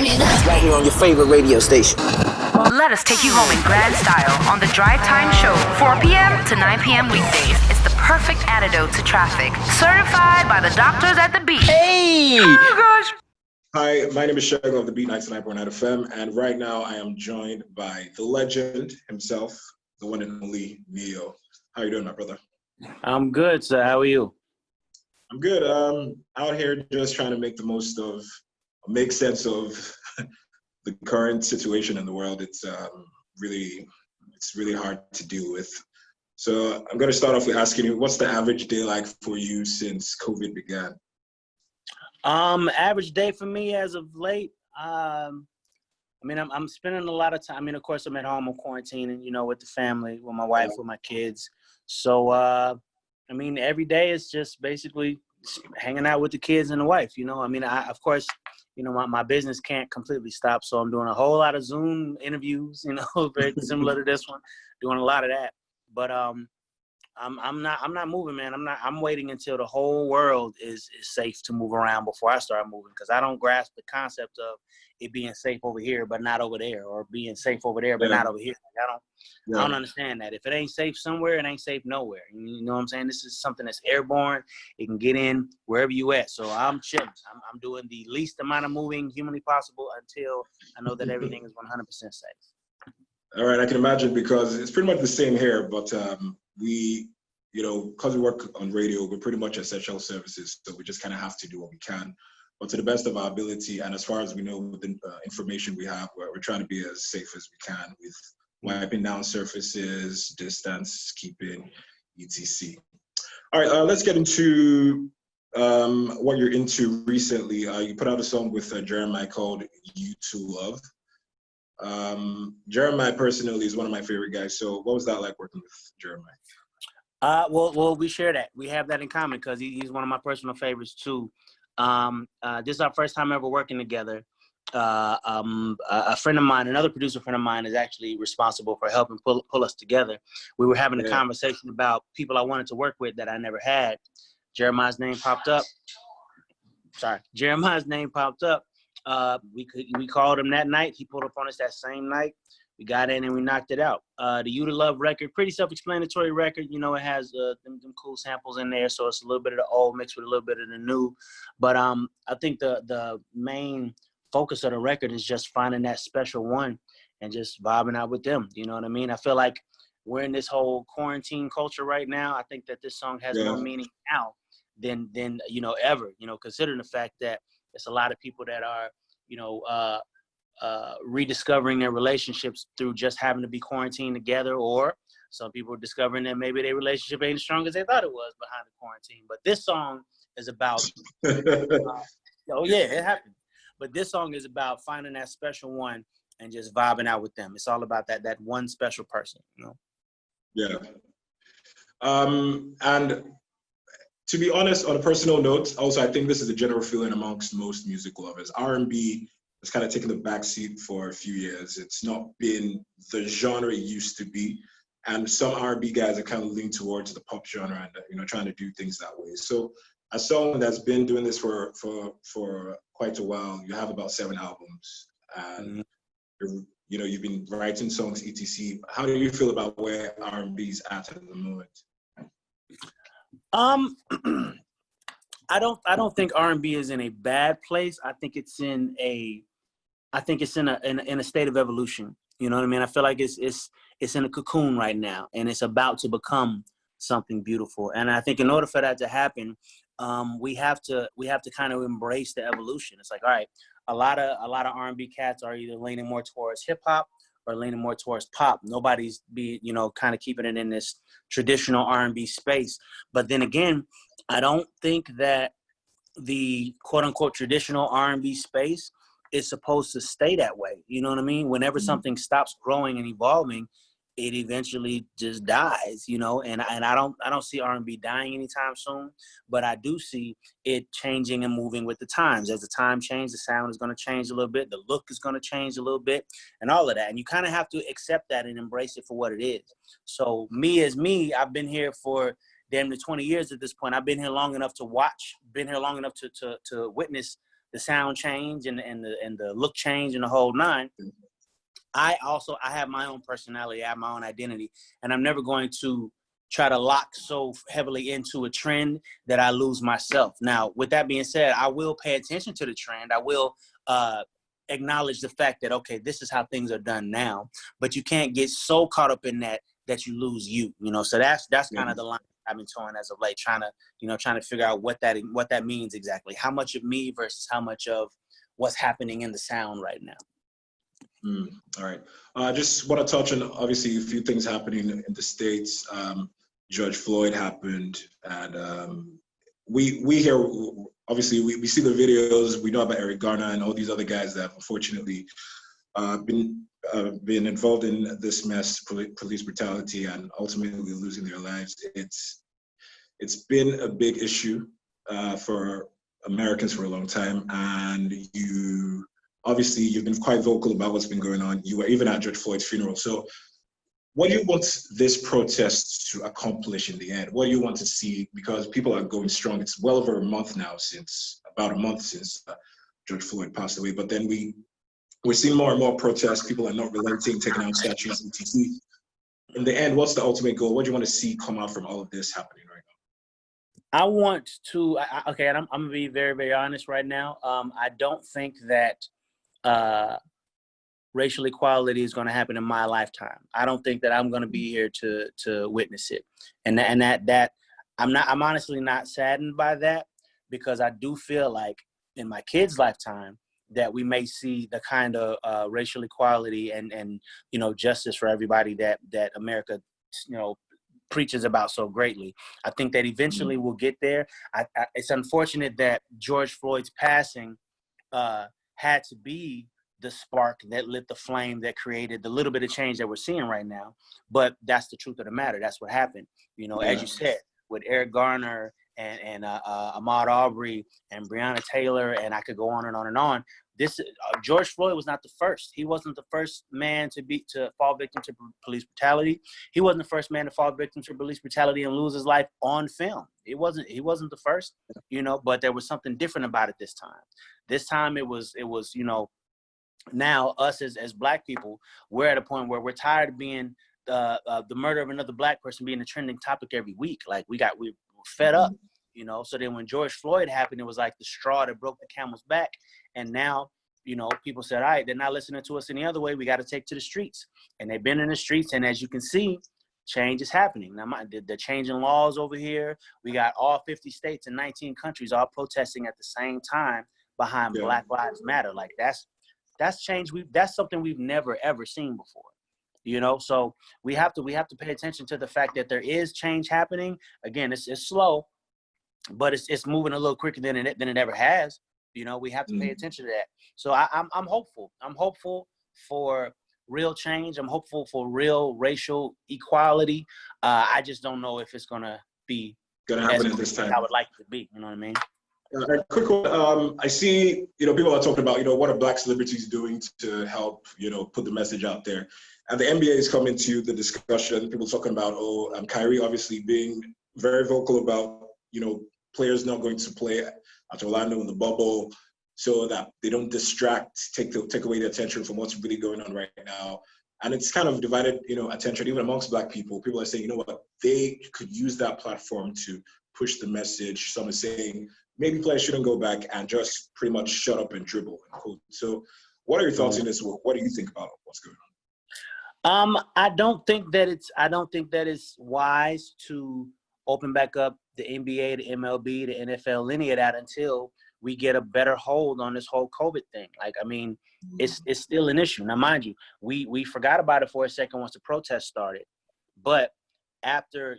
Right here on your favorite radio station. Let us take you home in grand style on the Drive Time Show, 4 p.m. to 9 p.m. weekdays. It's the perfect antidote to traffic. Certified by the doctors at the beat. Hey! Oh, gosh. Hi, my name is Segun of the Beat 99.9 FM, and right now I am joined by the legend himself, the one and only Neyo. How are you doing, my brother? I'm good, sir. How are you? I'm good. Out here just trying to make sense of the current situation in the world. It's really hard to deal with. So I'm going to start off with asking you, what's the average day like for you since COVID began? Average day for me as of late. I'm spending a lot of time. I mean, of course, I'm at home. I'm quarantining, with the family, with my wife, with my kids. So, every day is just basically hanging out with the kids and the wife. Of course, my business can't completely stop, so I'm doing a whole lot of Zoom interviews. Very similar to this one, doing a lot of that. But I'm not moving, man. I'm waiting until the whole world is safe to move around before I start moving, because I don't grasp the concept of it being safe over here but not over there, or being safe over there but not over here. I don't understand that. If it ain't safe somewhere, it ain't safe nowhere. You know what I'm saying? This is something that's airborne. It can get in wherever you at. So I'm chilling. I'm doing the least amount of moving humanly possible until I know that everything is 100% safe. All right, I can imagine, because it's pretty much the same here, but we, because we work on radio, we're pretty much essential services, so we just kind of have to do what we can. But to the best of our ability, and as far as we know, with the information we have, we're trying to be as safe as we can with wiping down surfaces, distance keeping, etc. All right, let's get into what you're into recently. You put out a song with Jeremiah called "You to Love." Jeremiah personally is one of my favorite guys. So what was that like working with Jeremiah? Well, we share that. We have that in common, because he's one of my personal favorites too. This is our first time ever working together. A friend of mine, another producer friend of mine, is actually responsible for helping pull us together. We were having a conversation about people I wanted to work with that I never had. Jeremiah's name popped up. We called him that night. He pulled up on us that same night. We got in and we knocked it out. The You to Love record, pretty self-explanatory record. It has them cool samples in there, so it's a little bit of the old mixed with a little bit of the new. But I think the main focus of the record is just finding that special one and just vibing out with them. You know what I mean? I feel like we're in this whole quarantine culture right now. I think that this song has more meaning now than ever. Considering the fact that it's a lot of people that are rediscovering their relationships through just having to be quarantined together, or some people are discovering that maybe their relationship ain't as strong as they thought it was behind the quarantine. But this song is about it happened. But this song is about finding that special one and just vibing out with them. It's all about that one special person. Yeah. And to be honest, on a personal note, also, I think this is a general feeling amongst most music lovers. R&B has kind of taken the backseat for a few years. It's not been the genre it used to be. And some R&B guys are kind of leaning towards the pop genre and, trying to do things that way. So as someone that's been doing this for quite a while, you have about 7 albums, and you've been writing songs, etc. How do you feel about where R&B's at the moment? I don't think R&B is in a bad place. I think it's in a state of evolution. You know what I mean? I feel like it's in a cocoon right now, and it's about to become something beautiful. And I think in order for that to happen, we have to kind of embrace the evolution. It's like, all right, a lot of R&B cats are either leaning more towards hip hop or leaning more towards pop. Nobody's kind of keeping it in this traditional R&B space. But then again, I don't think that the quote unquote traditional R&B space is supposed to stay that way. You know what I mean? Whenever something stops growing and evolving, it eventually just dies, and I don't see R&B dying anytime soon, but I do see it changing and moving with the times. As the time changes, the sound is going to change a little bit, the look is going to change a little bit, and all of that. And you kind of have to accept that and embrace it for what it is. So me, I've been here for damn near 20 years at this point. I've been here long enough to watch, been here long enough to witness sound change and the look change and the whole nine. I have my own personality, I have my own identity, and I'm never going to try to lock so heavily into a trend that I lose myself. Now, with that being said, I will pay attention to the trend. I will acknowledge the fact that, okay, this is how things are done now, but you can't get so caught up in that you lose you, So that's kind of the line I've been towing as of late, trying to figure out what that means exactly. How much of me versus how much of what's happening in the sound right now. All right. I just want to touch on, obviously, a few things happening in the States. George Floyd happened, and we hear, obviously, we see the videos. We know about Eric Garner and all these other guys that have unfortunately been involved in this mass police brutality and ultimately losing their lives. It's been a big issue for Americans for a long time, and obviously, you've been quite vocal about what's been going on. You were even at George Floyd's funeral. So what do you want this protest to accomplish in the end? What do you want to see? Because people are going strong. It's well over about a month since George Floyd passed away. But then we're seeing more and more protests. People are not relenting, taking out statues, etc. In the end, what's the ultimate goal? What do you want to see come out from all of this happening right now? I want to, and I'm going to be very, very honest right now. I don't think that racial equality is going to happen in my lifetime. I don't think that I'm going to be here to witness it, and that I'm honestly not saddened by that, because I do feel like in my kids' lifetime that we may see the kind of racial equality and justice for everybody that America preaches about so greatly. I think that eventually we'll get there. It's unfortunate that George Floyd's passing had to be the spark that lit the flame that created the little bit of change that we're seeing right now. But that's the truth of the matter. That's what happened. As you said, with Eric Garner and Ahmaud Arbery and Breonna Taylor, and I could go on and on and on. This George Floyd was not the first. He wasn't the first man to fall victim to police brutality. He wasn't the first man to fall victim to police brutality and lose his life on film. He wasn't the first, but there was something different about it this time. This time it was now us as Black people, we're at a point where we're tired of being the murder of another Black person being a trending topic every week. Like we're fed up, So then when George Floyd happened, it was like the straw that broke the camel's back. And now, people said, all right, they're not listening to us any other way. We got to take to the streets. And they've been in the streets. And as you can see, change is happening. Now, the changing laws over here. We got all 50 states and 19 countries all protesting at the same time behind Black Lives Matter. Like that's change. That's something we've never, ever seen before. So we have to pay attention to the fact that there is change happening. Again, it's slow, but it's moving a little quicker than it ever has. We have to pay attention to that. So I'm hopeful. I'm hopeful for real change. I'm hopeful for real racial equality. I just don't know if it's gonna happen at this time. I would like it to be. You know what I mean? Quick one. I see, people are talking about, what are Black celebrities doing to help, put the message out there. And the NBA is coming to the discussion. People talking about, Kyrie obviously being very vocal about, players not going to play at Orlando in the bubble so that they don't take away the attention from what's really going on right now. And it's kind of divided, attention even amongst Black people. People are saying, they could use that platform to push the message. Some are saying maybe players shouldn't go back and just pretty much shut up and dribble. So what are your thoughts on this? What do you think about what's going on? I don't think that it's wise to open back up the NBA, the MLB, the NFL, any of that until we get a better hold on this whole COVID thing. It's still an issue. Now, mind you, we forgot about it for a second once the protest started, but after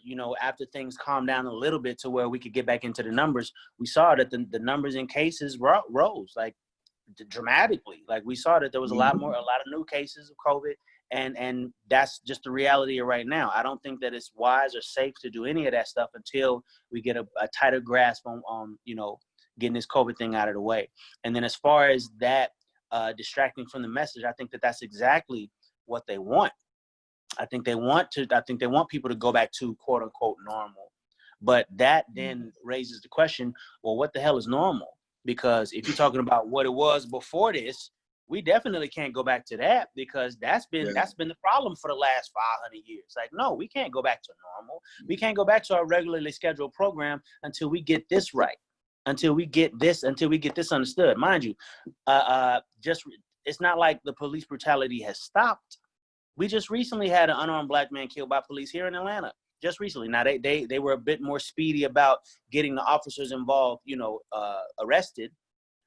things calmed down a little bit to where we could get back into the numbers, we saw that the numbers in cases rose dramatically. We saw that there was a lot of new cases of COVID. And that's just the reality of right now. I don't think that it's wise or safe to do any of that stuff until we get a tighter grasp on getting this COVID thing out of the way. And then as far as that distracting from the message, I think that that's exactly what they want. I think they want people to go back to quote unquote normal. But that then raises the question, well, what the hell is normal? Because if you're talking about what it was before this, we definitely can't go back to that, because that's been the problem for the last 500 years. Like, no, we can't go back to normal. We can't go back to our regularly scheduled program until we get this right, until we get this understood. Mind you, it's not like the police brutality has stopped. We just recently had an unarmed black man killed by police here in Atlanta. Just recently. Now they were a bit more speedy about getting the officers involved, arrested.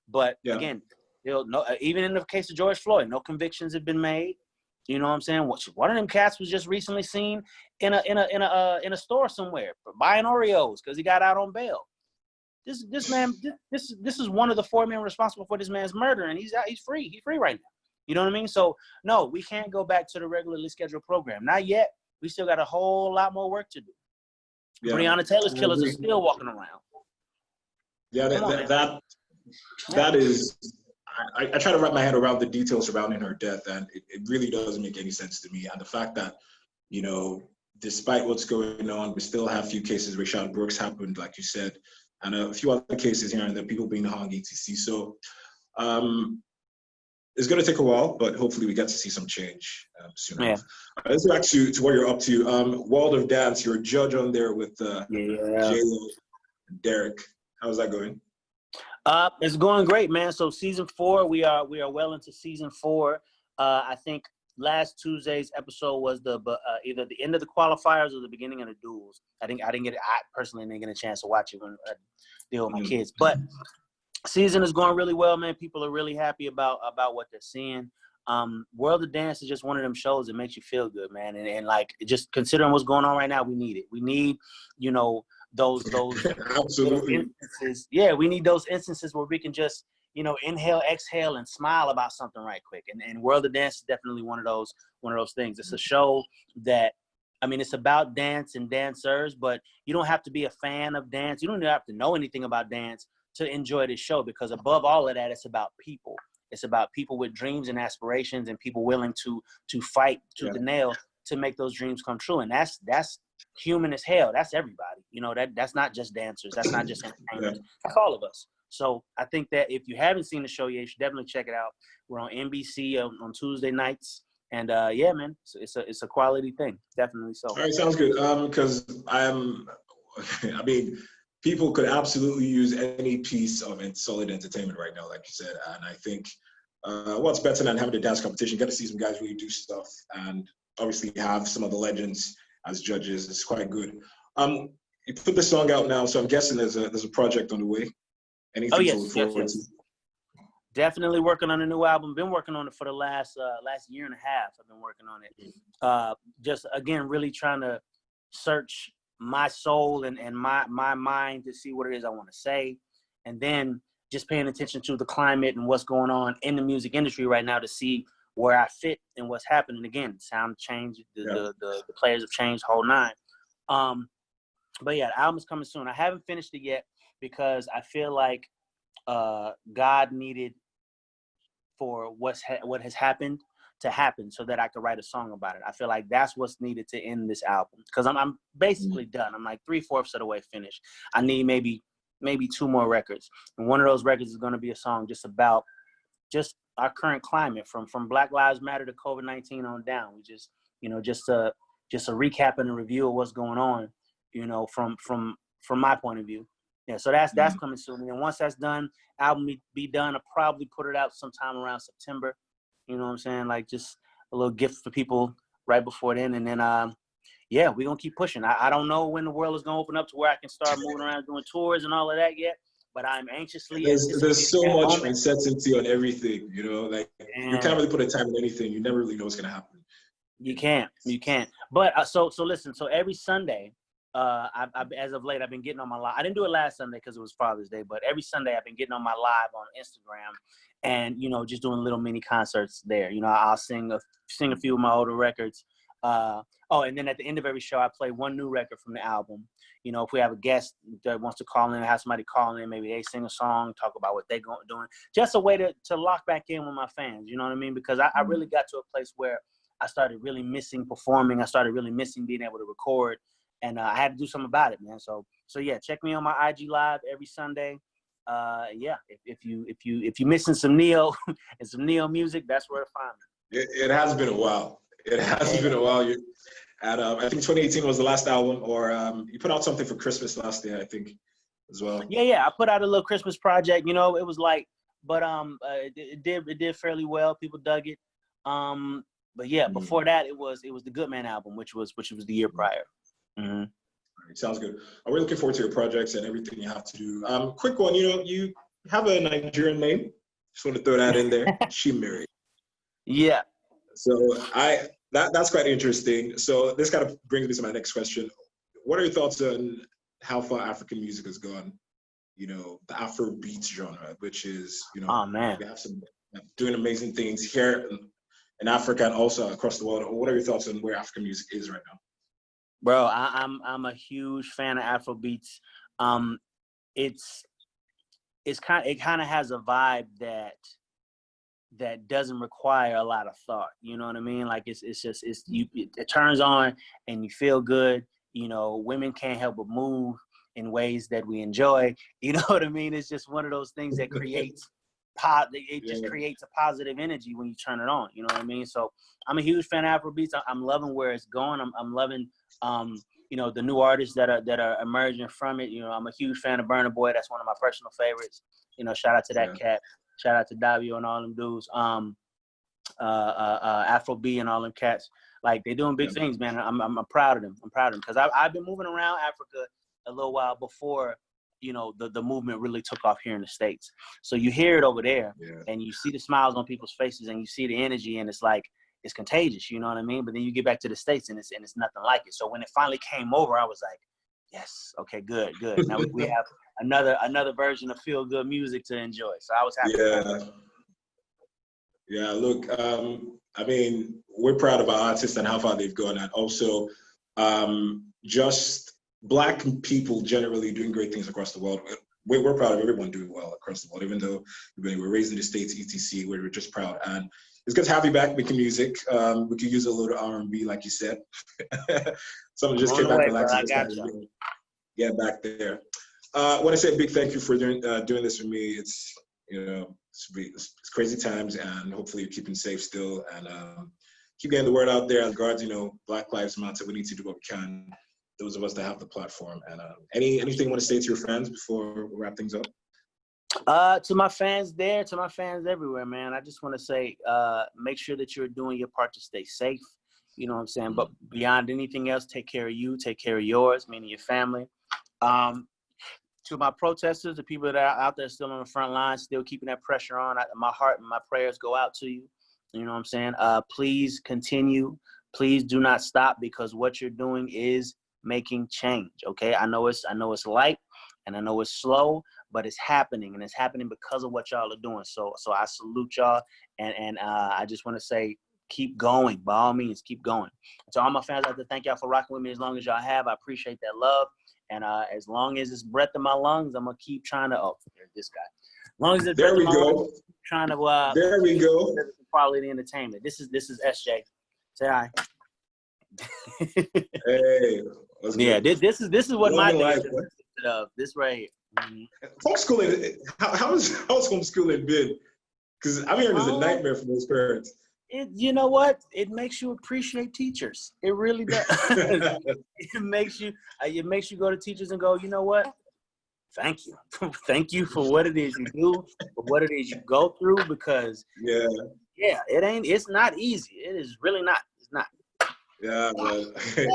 But again, even in the case of George Floyd, no convictions have been made. You know what I'm saying? One of them cats was just recently seen in a store somewhere buying Oreos because he got out on bail. This is one of the 4 men responsible for this man's murder, and he's free. He's free right now. You know what I mean? So no, we can't go back to the regularly scheduled program. Not yet. We still got a whole lot more work to do. Yeah. Breonna Taylor's killers are still walking around. Yeah, that is. I try to wrap my head around the details surrounding her death, and it really doesn't make any sense to me. And the fact that, despite what's going on, we still have a few cases. Rayshard Brooks happened, like you said, and a few other cases here and there, people being hung, etc. So it's going to take a while, but hopefully we get to see some change soon enough. Let's go back to what you're up to. World of Dance, you're a judge on there with J-Lo and Derek. How's that going? It's going great, man. So season 4, we are well into season 4. I think last Tuesday's episode was either the end of the qualifiers or the beginning of the duels. I personally didn't get a chance to watch it when I deal with my kids. But season is going really well, man. People are really happy about what they're seeing. World of Dance is just one of them shows that makes you feel good, man. And like, just considering what's going on right now, we need it. We need, those instances. Yeah, we need those instances where we can just, inhale, exhale, and smile about something right quick. And World of Dance is definitely one of those things. It's a show that, it's about dance and dancers, but you don't have to be a fan of dance. You don't have to know anything about dance to enjoy this show, because above all of that, it's about people. It's about people with dreams and aspirations, and people willing to fight tooth and nail to make those dreams come true. And that's human as hell. That's everybody. That's not just dancers. That's not just entertainers. That's all of us. So I think that if you haven't seen the show yet, you should definitely check it out. We're on NBC on Tuesday nights. And yeah, man, it's a quality thing. Definitely so. All right, sounds good. Because people could absolutely use any piece of solid entertainment right now, like you said. And I think what's better than having a dance competition? Get to see some guys really do stuff, and obviously have some of the legends as judges. It's quite good. You put the song out now, so I'm guessing there's a project on the way. Anything to look forward to? Definitely working on a new album. Been working on it for the last year and a half. I've been working on it. Just again, really trying to search my soul and my mind to see what it is I want to say, and then just paying attention to the climate and what's going on in the music industry right now to see where I fit and what's happening. Again, sound change, the players have changed, whole nine. But yeah, the album's coming soon. I haven't finished it yet because I feel like God needed for what has happened to happen so that I could write a song about it. I feel like that's what's needed to end this album, because I'm basically done. I'm like 3/4 of the way finished. I need maybe 2 more records, and one of those records is going to be a song just about our current climate, from Black Lives Matter to COVID-19 on down. We just just a recap and a review of what's going on, from my point of view. Yeah, so that's coming soon. And then once that's done, album be done. I'll probably put it out sometime around September. You know what I'm saying? Like, just a little gift for people right before then. And then, we're going to keep pushing. I don't know when the world is going to open up to where I can start moving around doing tours and all of that yet, but I'm anxiously. There's so much uncertainty on everything, like you can't really put a time on anything. You never really know what's going to happen. You can't. But so listen, so every Sunday, as of late, I've been getting on my live. I didn't do it last Sunday because it was Father's Day, but every Sunday I've been getting on my live on Instagram and, just doing little mini concerts there. I'll sing a few of my older records. And then at the end of every show, I play one new record from the album. If we have a guest that wants to call in, have somebody call in, maybe they sing a song, talk about what they're doing. Just a way to lock back in with my fans, you know what I mean? Because I really got to a place where I started really missing performing. I started really missing being able to record. And I had to do something about it, man. So yeah, check me on my IG Live every Sunday. yeah, if you're missing some Neyo and some Neyo music, that's where to find me. It has been a while. It has been a while. I think 2018 was the last album, or you put out something for Christmas last year, I think, as well. Yeah. I put out a little Christmas project. You know, it was like, but it did fairly well. People dug it. But yeah, before that, it was the Good Man album, which was the year prior. Mm-hmm. Right, sounds good. We're looking forward to your projects and everything you have to do. Quick one, you have a Nigerian name. Just want to throw that in there. Chimere. Yeah. So that's quite interesting. So this kind of brings me to my next question. What are your thoughts on how far African music has gone? You know, the Afro beats genre, which is, you know, oh man, we have some doing amazing things here in Africa and also across the world. What are your thoughts on where African music is right now? Bro, I'm a huge fan of Afro beats. It kind of has a vibe that doesn't require a lot of thought. You know what I mean? Like it turns on and you feel good. You know, women can't help but move in ways that we enjoy. You know what I mean? It's just one of those things that creates just creates a positive energy when you turn it on. You know what I mean? So I'm a huge fan of Afro beats. I'm loving where it's going. I'm loving you know, the new artists that are emerging from it. You know, I'm a huge fan of Burna Boy. That's one of my personal favorites. You know, shout out to that cat. Shout out to Davio and all them dudes. Afro B and all them cats. Like, they're doing big things, man. I'm proud of them. I'm proud of them because I've been moving around Africa a little while before, you know, the movement really took off here in the States. So you hear it over there, and you see the smiles on people's faces, and you see the energy, and it's like, it's contagious. You know what I mean? But then you get back to the States, and it's nothing like it. So when it finally came over, I was like, yes, okay, good. Now we have another version of feel good music to enjoy. So I was happy. Yeah. Look, I mean, we're proud of our artists and how far they've gone, and also just Black people generally doing great things across the world. We're proud of everyone doing well across the world, even though we're raised in the States, etc. We're just proud, and it's good to have you back making music. We could use a little R&B, like you said. Someone just came back relaxing. Get back there. I want to say a big thank you for doing this with me. It's, you know, it's crazy times, and hopefully you're keeping safe still, and keep getting the word out there as regards, you know, Black Lives Matter. We need to do what we can, those of us that have the platform. And anything you want to say to your fans before we wrap things up? To my fans there, to my fans everywhere, man, I just want to say, make sure that you're doing your part to stay safe. You know what I'm saying? But beyond anything else, take care of you, take care of yours, meaning your family. To my protesters, the people that are out there still on the front line, still keeping that pressure on, my heart and my prayers go out to you. You know what I'm saying? Please continue. Please do not stop, because what you're doing is making change. Okay, I know it's light and I know it's slow, but it's happening, and it's happening because of what y'all are doing. So I salute y'all, and I just want to say, keep going. By all means, keep going. To all my fans out there, thank y'all for rocking with me as long as y'all have. I appreciate that love. And as long as it's breath in my lungs, I'm gonna keep trying to. Oh, this guy. As long as it's there we go. Trying to. There we go. Quality entertainment. This is SJ. Say hi. Hey. Yeah. This is what my day life, consisted of. This right here. Mm-hmm. Homeschooling. How's homeschooling been? Because I'm hearing it's a nightmare for most parents. You know what? It makes you appreciate teachers. It really does. It makes you go to teachers and go, you know what? Thank you. Thank you for what it is you do, for what it is you go through, because it's not easy. It is really not. It's not. Yeah, man. Hey,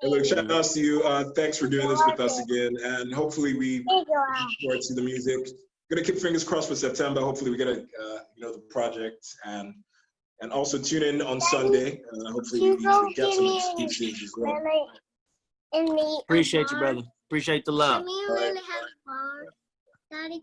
look, shout out to you. Thanks for doing this with us again, and hopefully we look forward to the music. Gonna keep fingers crossed for September. Hopefully we get the project, and also tune in on Sunday. Hopefully we get some exclusives as well. Appreciate you, brother. Appreciate the love. Can we really have fun? Daddy,